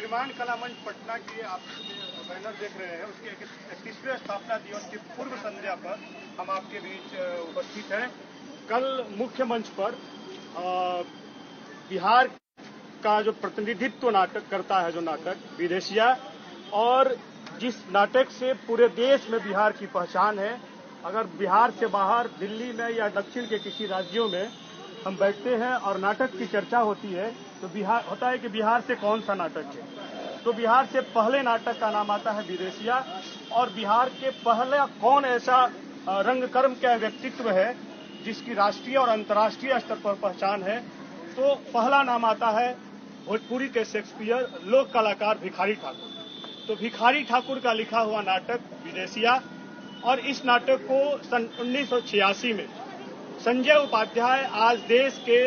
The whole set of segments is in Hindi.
निर्माण कला मंच पटना की आप बैनर देख रहे हैं, उसके 31वें स्थापना दिवस की पूर्व संध्या पर हम आपके बीच उपस्थित हैं। कल मुख्य मंच पर बिहार का जो प्रतिनिधित्व नाटक करता है, जो नाटक विदेशिया, और जिस नाटक से पूरे देश में बिहार की पहचान है। अगर बिहार से बाहर दिल्ली में या दक्षिण के किसी राज्यों में हम बैठते हैं और नाटक की चर्चा होती है तो बिहार होता है कि बिहार से कौन सा नाटक है, तो बिहार से पहले नाटक का नाम आता है विदेशिया। और बिहार के पहला कौन ऐसा रंगकर्म का व्यक्तित्व है जिसकी राष्ट्रीय और अंतर्राष्ट्रीय स्तर पर पहचान है, तो पहला नाम आता है भोजपुरी के शेक्सपियर लोक कलाकार भिखारी ठाकुर। तो भिखारी ठाकुर का लिखा हुआ नाटक विदेशिया, और इस नाटक को सन 1986 में संजय उपाध्याय, आज देश के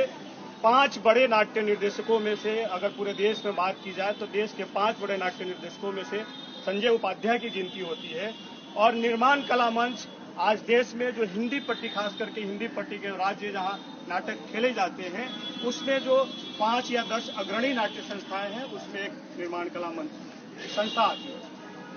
5 बड़े नाट्य निर्देशकों में से, अगर पूरे देश में बात की जाए तो देश के 5 बड़े नाट्य निर्देशकों में से संजय उपाध्याय की गिनती होती है। और निर्माण कला मंच आज देश में जो हिंदी पट्टी, खास करके हिंदी पट्टी के राज्य जहां नाटक खेले जाते हैं, उसमें जो 5 या 10 अग्रणी नाट्य संस्थाएं हैं, उसमें एक निर्माण कला मंच संस्था आती है।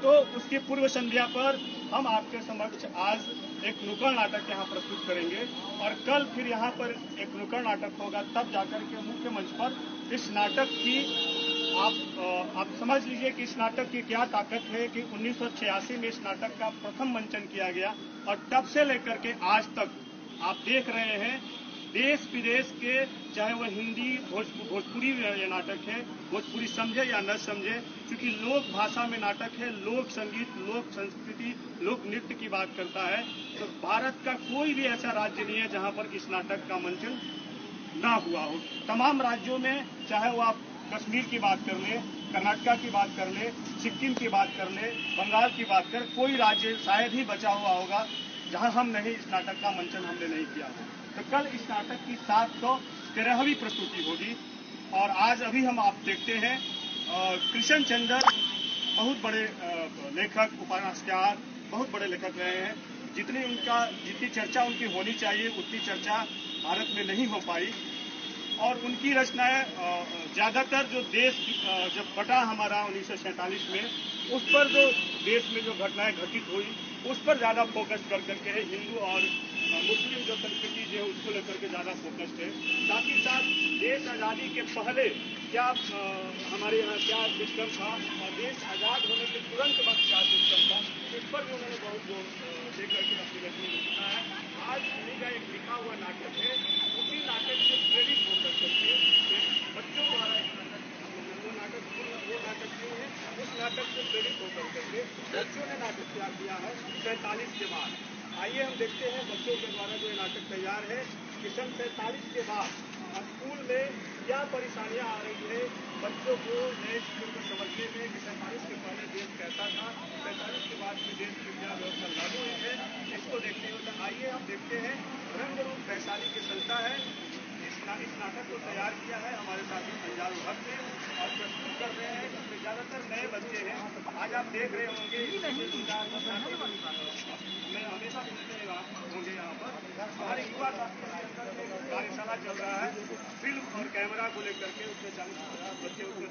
तो उसकी पूर्व संध्या पर हम आपके समक्ष आज एक नुक्कड़ नाटक यहाँ प्रस्तुत करेंगे, और कल फिर यहाँ पर एक नुक्कड़ नाटक होगा, तब जाकर के मुख्य मंच पर इस नाटक की आप समझ लीजिए कि इस नाटक की क्या ताकत है कि 1986 में इस नाटक का प्रथम मंचन किया गया, और तब से लेकर के आज तक आप देख रहे हैं देश विदेश के, चाहे वह हिंदी भोजपुरी ये नाटक है, भोजपुरी समझे या न समझे, क्योंकि लोक भाषा में नाटक है, लोक संगीत, लोक संस्कृति, लोक नृत्य की बात करता है, तो भारत का कोई भी ऐसा राज्य नहीं है जहां पर इस नाटक का मंचन ना हुआ हो। तमाम राज्यों में, चाहे वो आप कश्मीर की बात कर ले, कर्नाटका की बात कर ले, सिक्किम की बात कर ले, बंगाल की बात कर, कोई राज्य शायद ही बचा हुआ होगा जहां हम नहीं, इस नाटक का मंचन हमने नहीं किया हो। तो कल इस नाटक की 713वीं प्रस्तुति होगी। और आज अभी हम आप देखते हैं कृष्ण चंद्र बहुत बड़े लेखक, उपन्यासकार, बहुत बड़े लेखक रहे हैं। जितनी चर्चा उनकी होनी चाहिए उतनी चर्चा भारत में नहीं हो पाई, और उनकी रचनाएं ज्यादातर जो देश जब बटा हमारा 1947 में, उस पर जो देश में जो घटनाएं घटित हुई उस पर ज्यादा फोकस कर करके है। हिंदू और मुस्लिम जो संस्कृति जो है उसको लेकर के ज्यादा फोकस्ड है। साथ ही साथ देश आजादी के पहले क्या हमारे यहाँ क्या सिस्टम था, और देश आजाद होने के तुरंत बाद क्या सिस्टम था, इस पर भी उन्होंने बहुत जोर दे करके अपनी रचना में लिखा है। आज उन्हीं का एक लिखा हुआ नाटक है, उसी नाटक से प्रेरित होकर करके बच्चों द्वारा एक नाटक नहीं है, उस नाटक से प्रेरित होकर करके बच्चों ने नाटक तैयार किया है 47 के बाद। आइए हम देखते हैं बच्चों के द्वारा जो ये नाटक तैयार है कि सन 47 के बाद स्कूल में क्या परेशानियां आ रही है बच्चों को नए स्कूल को समझने में, कि 47 के पहले देश कैसा था, 47 के बाद में देश की क्या व्यवस्था लागू हुई है, इसको देखते हुए आइए हम देखते हैं रंग रूप वैशाली की संस्था है, इस नाटक को तैयार किया है हमारे साथी अंजारू भट्ट ने, और प्रस्तुत कर रहे हैं। इसमें ज्यादातर नए बच्चे हैं। आज आप देख रहे होंगे मैं हमेशा होंगे यहाँ पर हमारे युवा कार्यशाला चल रहा है, फिल्म और कैमरा को लेकर के, उसमें 40-50 बच्चे उसमें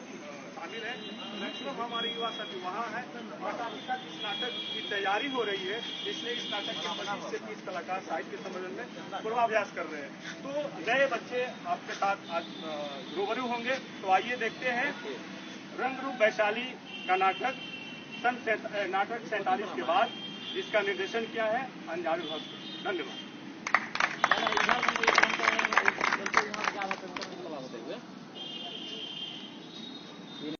शामिल हैं। मैक्सिमम हमारे युवा साथी वहाँ है, और अभी तक इस नाटक की तैयारी हो रही है, इसलिए इस नाटक के 25 से 30 कलाकार साहित्य सम्मेलन में पूर्वाभ्यास कर रहे हैं। तो नए बच्चे आपके साथ आज रूबरू होंगे। तो आइए देखते हैं रंग रूप वैशाली का नाटक, नाटक 47 के बाद, जिसका निर्देशन किया है अंजारू भट्ट। धन्यवाद।